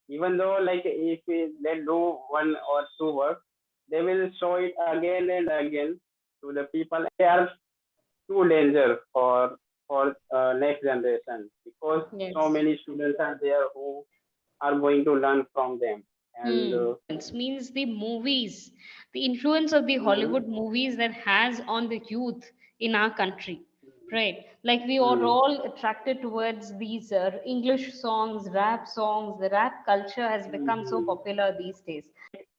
Even though like if they do one or two work, they will show it again and again to the people. They are too danger for next generation, because so Yes. many students are there who are going to learn from them. And It means the movies, the influence of the mm, Hollywood movies that has on the youth in our country, right? Like we are mm, all attracted towards these English songs, rap songs. The rap culture has become so mm. popular these days.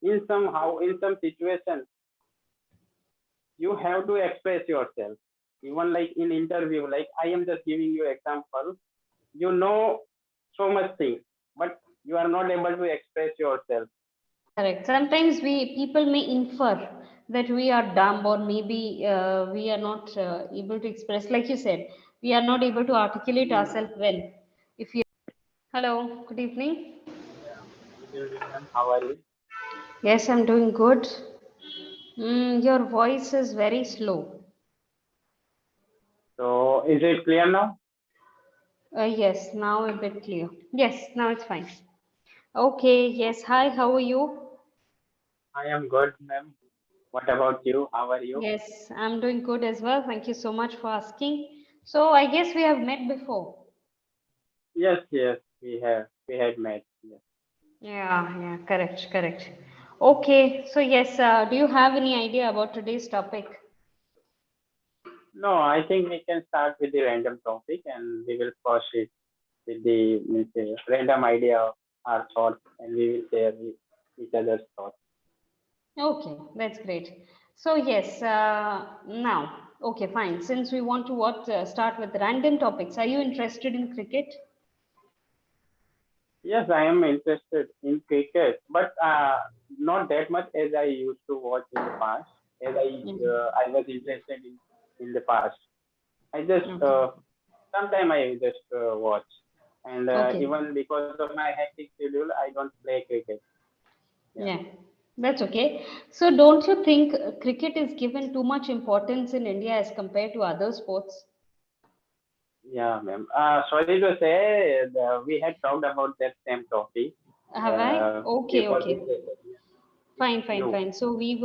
In somehow in some situation you have to express yourself, even like in interview. Like I am just giving you example. You know so much things, but you are not able to express yourself. Correct. Sometimes we people may infer that we are dumb, or maybe we are not able to express, like you said, we are not able to articulate ourselves well. If you Hello, good evening. Yeah. Good evening, ma'am. How are you? Yes, I'm doing good. Your voice is very slow. So is it clear now? Yes, now a bit clear. Yes, now it's fine. Okay, yes. Hi, how are you? I am good, ma'am. What about you? How are you? Yes, I'm doing good as well. Thank you so much for asking. So, I guess we have met before. Yes, yes, we had met. Yes. Yeah, correct, correct. Okay, so yes, do you have any idea about today's topic? No, I think we can start with the random topic and we will proceed with the means, random idea of our thoughts, and we will share each other's thoughts. Okay, that's great. So yes, now, okay, fine. Since we want to start with random topics, are you interested in cricket? Yes, I am interested in cricket, but not that much as I used to watch in the past. As Mhm. I was interested in the past. I just Okay. sometime I just watch, and Okay. even because of my hectic schedule, I don't play cricket. Yeah, Yeah, that's okay. So don't you think cricket is given too much importance in India as compared to other sports? yeah, ma'am. Sorry to say, we had talked about that same topic Have I? Okay, before this okay. session. With Fine, fine, you. fine. So we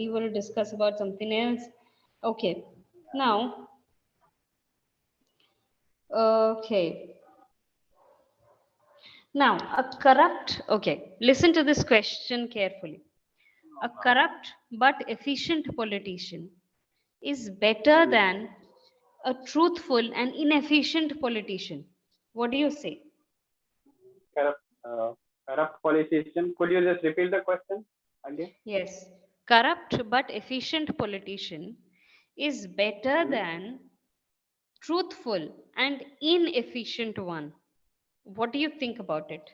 will discuss about something else. Okay. Now, okay. Now, okay, listen to this question carefully. A corrupt but efficient politician is better Mm. than a truthful and inefficient politician. What do you say? Corrupt, corrupt politician. Could you just repeat the question again? Yes, corrupt but efficient politician is better Mm. than truthful and inefficient one. What do you think about it?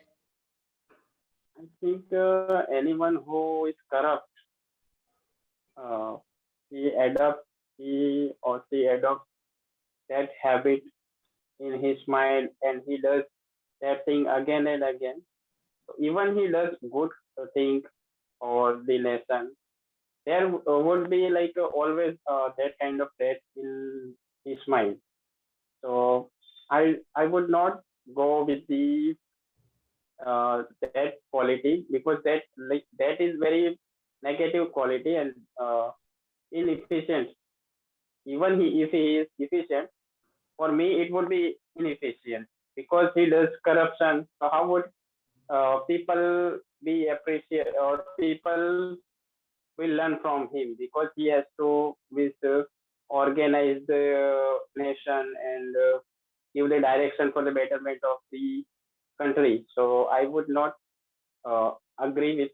I think anyone who is corrupt, uh, he adopts he or she adopts that habit in his mind, and he does that thing again and again. So even he does good thing for the nation, there would be like always that kind of trait in his mind. So I would not go with the that quality, because that is very negative quality and inefficient. Even if he is efficient, for me it would be inefficient, because he does corruption. So how would people be appreciate, or people will learn from him, because he has to organize the nation and give the direction for the betterment of the country. So I would not agree with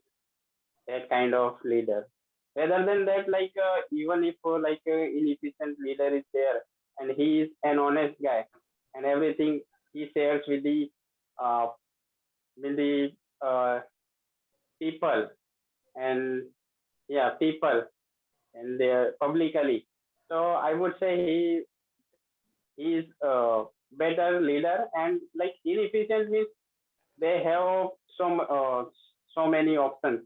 that kind of leader. Rather than that, like even if like inefficient leader is there and he is an honest guy, and everything he shares uh, with the people, and yeah, people, and publicly. So I would say he is a better leader. And like inefficient means they have so many options,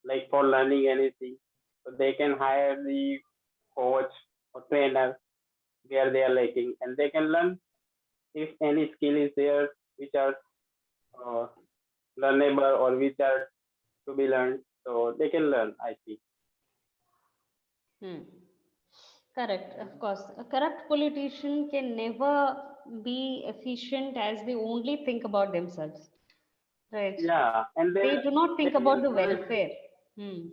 like for learning anything. So they can hire the coach or trainer where they are lacking, and they can learn if any skill is there which are uh, learnable or which are to be learned, so they can learn, I think. Hmm. Correct, of course. A corrupt politician can never be efficient as they only think about themselves, right? Yeah, and They do not they think will about the always, welfare. Hmm.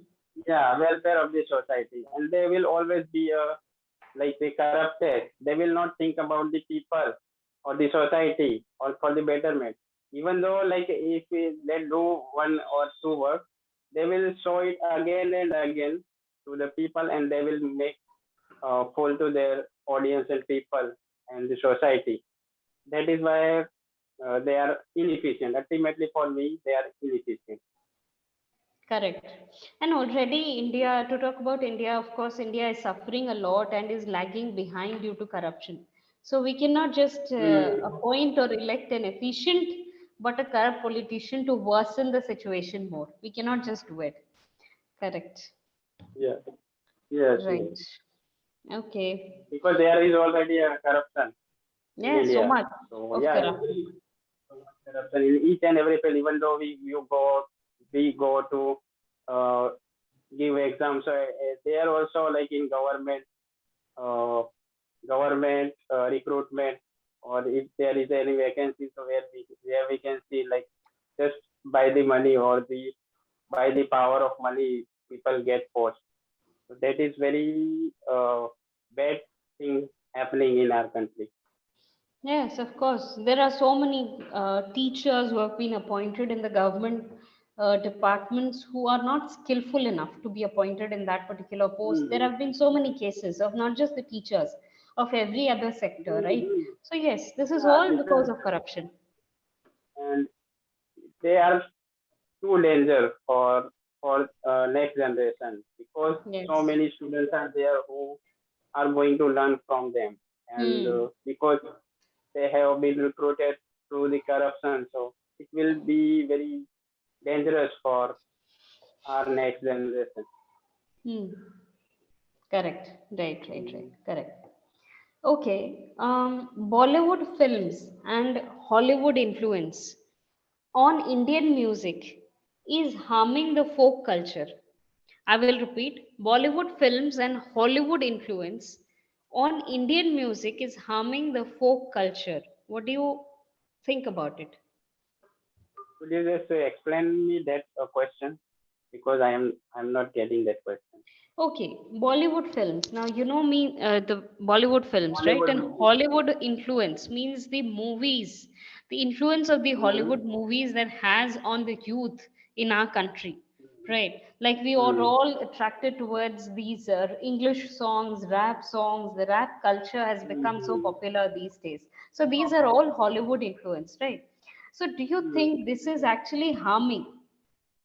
yeah, welfare of the society, and they will always be like the corrupted. They will not think about the people or the society or for the betterment. Even though like if they do one or two work, they will show it again and again to the people, and they will make full to their audience and people and the society. That is why they are inefficient. Ultimately, for me, they are inefficient. Correct. And already India, to talk about India, of course, India is suffering a lot and is lagging behind due to corruption. So we cannot just Mm. appoint or elect an efficient but a corrupt politician to worsen the situation more. We cannot just do it. Correct. Yeah. Yes. Yes. Right. Okay. Because there is already a corruption in Yeah, so India. much So of yeah, corruption. corruption in each and every field. Even though we go to uh, give exams, so they are also like in uh, government recruitment, or if there is any vacancy, so where we can see like just by the money or the by the power of money, people get posts. So that is very bad thing happening in our country. Yes, of course. There are so many teachers who have been appointed in the government departments who are not skillful enough to be appointed in that particular post. There Mm. have been so many cases of not just the teachers, of every other sector, right? Mm-hmm. So, yes, this is Yeah, all this is, because of corruption. and they are too danger for next generation, because so Yes. many students are there who are going to learn from them, and Hmm. because they have been recruited through the corruption, so it will be very dangerous for our next generation. Hmm. Correct. Right, right, right. Mm. Correct. Okay. Bollywood films and Hollywood influence on Indian music is harming the folk culture. I will repeat Bollywood films and Hollywood influence on Indian music is harming the folk culture. What do you think about it? Could you just explain me that question, because I'm not getting that question. Okay, Bollywood films. Now, you know me, the Bollywood films, right? Bollywood And movie. Hollywood influence means the movies, the influence of the Mm-hmm. Hollywood movies that has on the youth in our country, right? Like we are Mm-hmm. all attracted towards these English songs, rap songs. The rap culture has become so Mm-hmm. popular these days. So these are all Hollywood influence, right? So do you think this is actually harming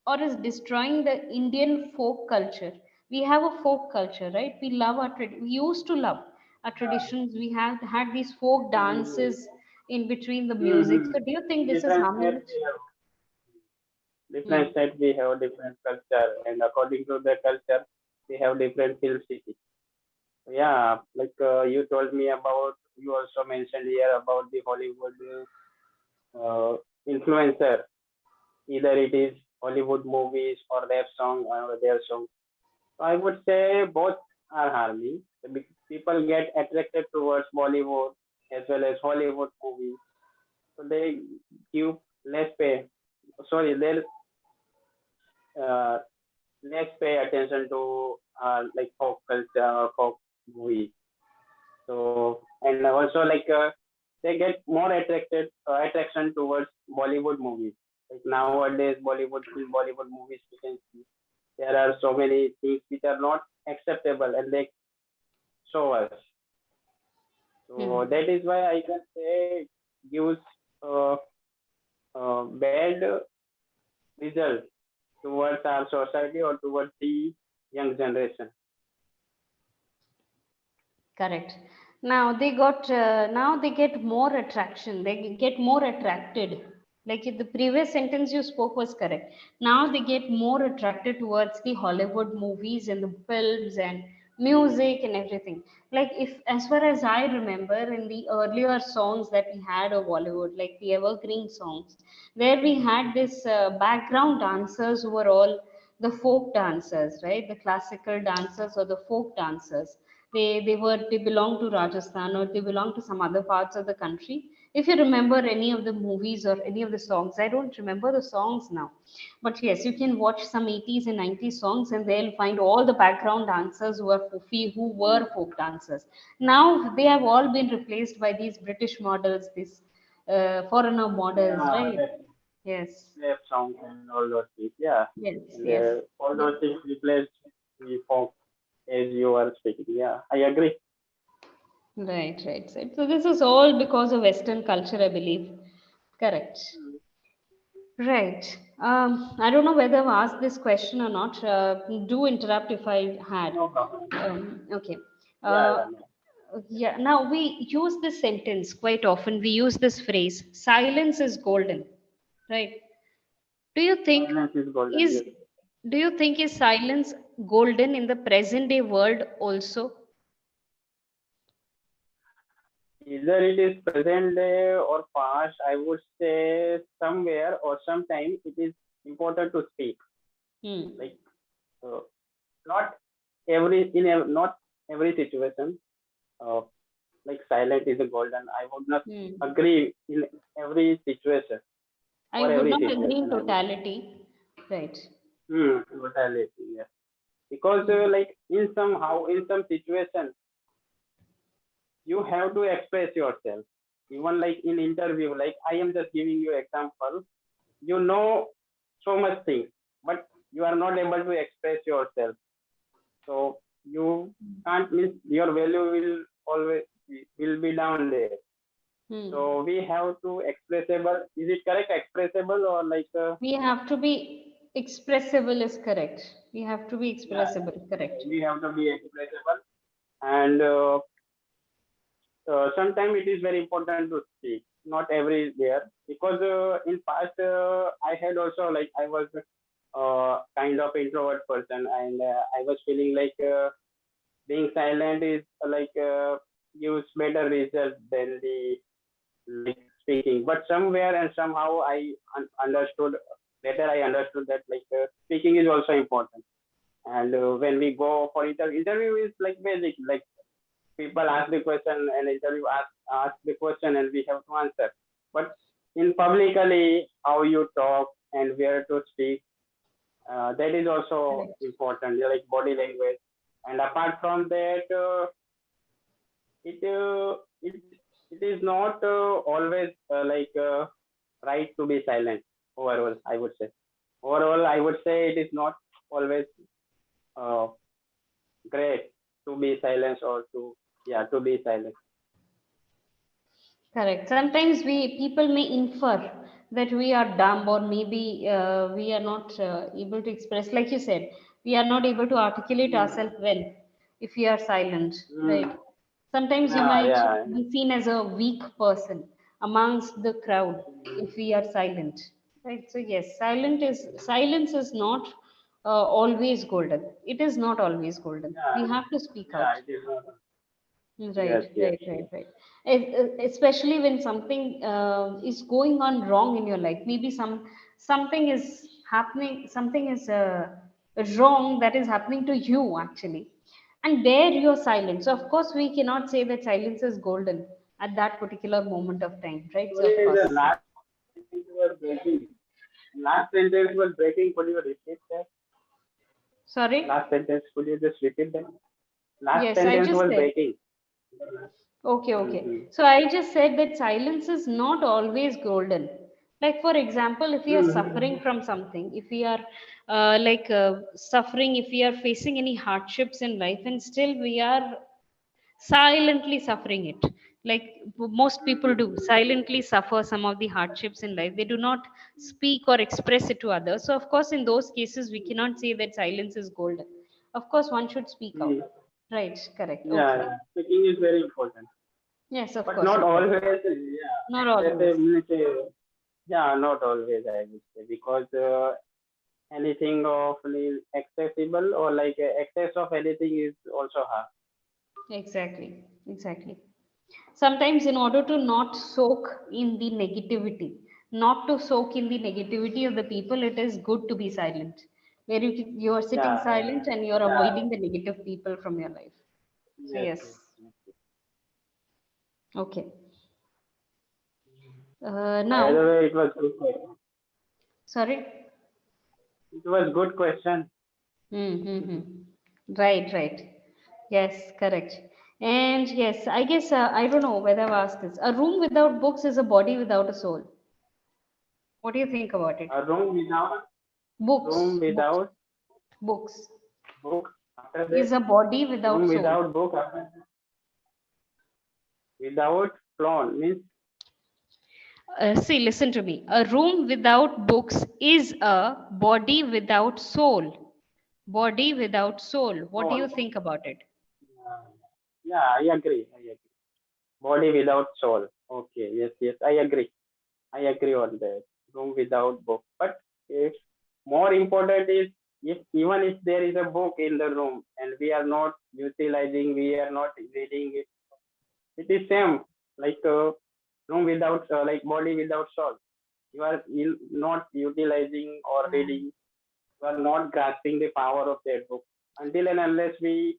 or is destroying the Indian folk culture? We have a folk culture, right? We love we used to love our traditions. We have had these folk dances in between the music. Mm-hmm. So, do you think this is Different harming states it? we have different Hmm. states we have different culture, and according to the culture, we have different film cities. Yeah, like you told me about, you also mentioned here about the Hollywood influencer. Either it is Hollywood movies or their song or their song. So I would say both are harming. People get attracted towards Bollywood as well as Hollywood movies. So they give less pay. Sorry, they uh, less pay attention to like folk culture or folk movies. So and also like they get more attraction towards Bollywood movies. Like nowadays, Bollywood movies we can see there are so many things which are not acceptable, and they show us. So Hmm. that is why I can say gives uh, bad result towards our society or towards the young generation. Correct. Now they get more attraction. They get more attracted. Like the previous sentence you spoke was correct. Now they get more attracted towards the Hollywood movies and the films and music and everything. Like, if as far as I remember, in the earlier songs that we had of Bollywood, like the evergreen songs, there we had this background dancers who were all the folk dancers, right? The classical dancers or the folk dancers. They belong to Rajasthan, or they belong to some other parts of the country. If you remember any of the movies or any of the songs, I don't remember the songs now, but yes, you can watch some 80s and 90s songs, and they'll find all the background dancers who were folk dancers. Now they have all been replaced by these British models, these foreigner models, Yeah, right? that Yes, rap songs and all those things. Yeah, yes, and yes. all those things replaced the folk as you are speaking. Yeah, I agree. Right, right, right. So this is all because of Western culture, I believe. Correct. Mm, Right. I don't know whether I've asked this question or not. Do interrupt if I had. no problem. Okay. Yeah, Uh, yeah, no. yeah. Now we use this sentence quite often. We use this phrase, "Silence is golden." Right? Do you think Silence is golden. is Yes. Do you think is silence golden in the present day world also? Either it is present day or past, I would say somewhere or sometime it is important to speak. Hmm. Like uh, not not every situation. Uh, like silent is a golden. I would not Hmm. agree in every situation I for would every not agree in situation. I would say. totality. Right. Totality. Yes. Because Hmm. like in some situation you have to express yourself. Even like in interview, like I am just giving you example. You know so much things, but you are not able to express yourself. So you can't miss your value will always will be down there. Hmm. So we have to expressible. Is it correct? Expressible or like We have to be expressible is correct. We have to be yeah, expressible, correct. we have to be expressible and sometimes it is very important to speak. Not everywhere because in past I had also like I was kind of introvert person and I was feeling like being silent is gives better results than the like speaking. But somewhere and somehow understood later. I understood that speaking is also important. And when we go for interview is like basic. Like people ask the question and interview ask the question and we have to answer. But in publicly how you talk and where to speak, that is also Correct. important. Yeah, like body language. And apart from that, it it it is not always right to be silent. Overall, I would say. Overall, I would say it is not always uh, great to be silent or to yeah to be silent. Correct. Sometimes people may infer that we are dumb, or maybe we are not able to express, like you said, we are not able to articulate Mm, ourselves well if we are silent, mm, right? Sometimes you yeah, might yeah. be seen as a weak person amongst the crowd Mm, if we are silent, right? So yes, silence is not always golden. It is not always golden. We yeah, have to speak yeah. out. It is not. Right, Yes, yes, right, right, yes. right. Especially when something is going on wrong in your life. Maybe something is happening, something is wrong that is happening to you actually, and there you're silent. So of course we cannot say that silence is golden at that particular moment of time, right? So of Sorry, the course. last sentence was breaking. Last sentence was breaking. Could you repeat that? Sorry. Last sentence. Could you just repeat that? Last Yes, I sentence just was said. breaking. Okay, okay. Mm-hmm. So I just said that silence is not always golden. Like, for example, if we are suffering Mm-hmm. from something, if we are suffering, if we are facing any hardships in life, and still we are silently suffering it, like most people do, silently suffer some of the hardships in life. They do not speak or express it to others. So, of course, in those cases, we cannot say that silence is golden. Of course, one should speak out. Mm-hmm. Right, correct. Yeah, Okay. yeah. Speaking is very important, Yes, of but course, not of course. always. Yeah, Not always. excessive. Yeah, not always. I would say because anything of accessible, or like excess of anything is also harm. Exactly, exactly. Sometimes, in order to not soak in the negativity, not to soak in the negativity of the people, it is good to be silent. Where you are sitting Yeah, yeah, silent and you are yeah. avoiding the negative people from your life. So, Yes, yes, yes. yes. Okay. By the Now, way, it was good question. sorry. It was good question. Mm-hmm. Right, right. Yes, correct. And yes, I guess I don't know whether I've asked this. A room without books is a body without a soul. What do you think about it? A room Books, books, without books book. After that, is a body room without soul. without book. After that, without floor means. See, listen to me. A room without books is a body without soul. Body without soul. What do you Soul. think about it? Yeah, yeah, I agree. I agree. Body without soul. Okay, yes, yes, I agree. I agree on that. Room without book. But if more important is, if even if there is a book in the room and we are not utilizing, we are not reading it, it is same like room without like body without soul. You are not utilizing or reading. You are not grasping the power of that book until and unless we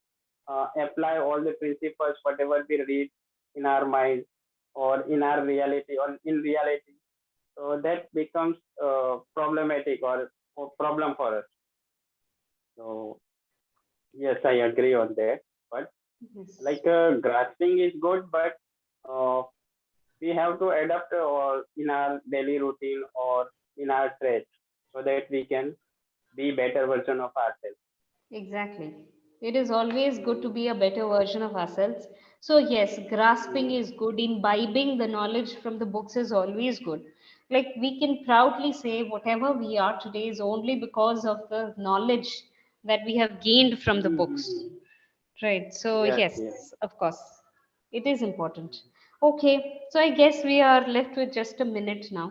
apply all the principles, whatever we read in our mind or in our reality or in reality. So that becomes problematic or problem for us. So yes, I agree on that. But Yes. like grasping is good, but uh, we have to adapt or in our daily routine or in our trade so that we can be better version of ourselves. Exactly. It is always good to be a better version of ourselves. So, yes, grasping Mhm. is good. Imbibing the knowledge from the books is always good. Like we can proudly say, whatever we are today is only because of the knowledge that we have gained from the books. Mhm. Right. So, Yes, yes. yes, of course, it is important. Okay. So, I guess we are left with just a minute now.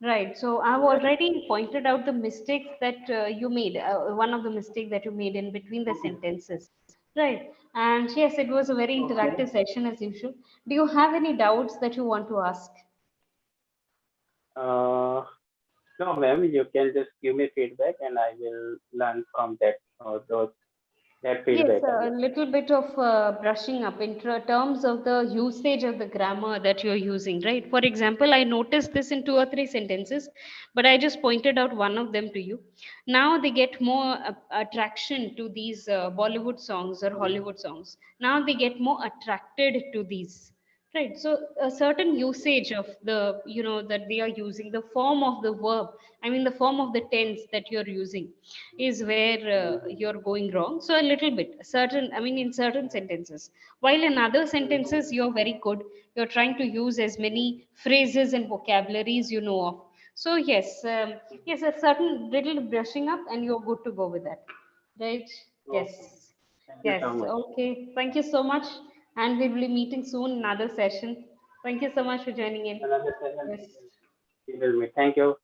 Right. So, I've Yes. already pointed out the mistakes that you made, one of the mistakes that you made in between the Okay. sentences. Right. And yes, it was a very Okay. interactive session as usual. Do you have any doubts that you want to ask? Uh, no, ma'am. You can just give me feedback, and I will learn from that Yes, feedback. I a guess. little bit of brushing up in terms of the usage of the grammar that you're using, right? For example, I noticed this in two or three sentences, but I just pointed out one of them to you. Now they get more attraction to these Bollywood songs or Mhm. Hollywood songs. Now they get more attracted to these. Right. So a certain usage of the, that they are using, the form of the verb, I mean, the form of the tense that you're using is where Mhm. you're going wrong. So a little bit, certain, I mean, in certain sentences. While in other sentences, you're very good. You're trying to use as many phrases and vocabularies you know of. So yes, yes, a certain little brushing up and you're good to go with that. Right? Okay. Yes. Thank you Yes, so much. okay. Thank you so much. And we'll be meeting soon, another session. Thank you so much for joining in. Another session. Yes. We will meet. Thank you.